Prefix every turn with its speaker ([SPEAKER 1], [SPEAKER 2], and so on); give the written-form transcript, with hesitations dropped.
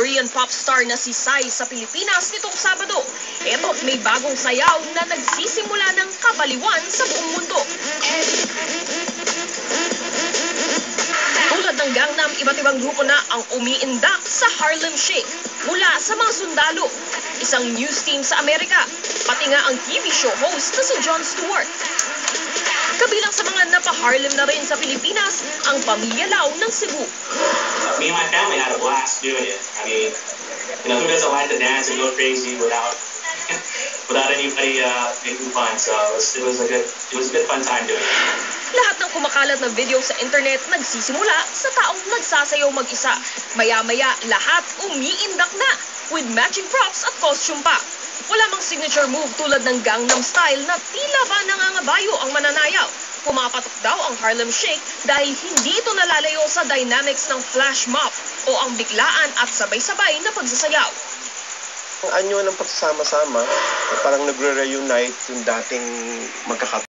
[SPEAKER 1] Korean pop star na si Psy sa Pilipinas nitong Sabado. Eto't may bagong sayaw na nagsisimula ng kabaliwan sa buong mundo. Tulad ng Gangnam, iba't ibang grupo na ang umiindak sa Harlem Shake. Mula sa mga sundalo, isang news team sa Amerika, pati nga ang TV show host na si Jon Stewart. Kabilang sa mga napa-Harlem na rin sa Pilipinas, ang Pamilya Lau ng Cebu.
[SPEAKER 2] Me and my family had a blast doing it. I mean, who doesn't like to dance and go crazy without anybody making fun? So it was a good fun time doing it.
[SPEAKER 1] Lahat ng kumakalat na video sa internet nagsisimula sa taong nagsasayaw mag-isa. Maya-maya, lahat umiindak na with matching props at costume pa. Wala mang signature move tulad ng Gangnam Style na tila ba nangangabayo ang mananayaw. Pumapatok daw ang Harlem Shake dahil hindi ito nalalayo sa dynamics ng flash mob o ang biglaan at sabay-sabay na pagsasayaw.
[SPEAKER 3] Ang anyo ng pagsasama-sama, parang nagre-reunite yung dating magkakapatid.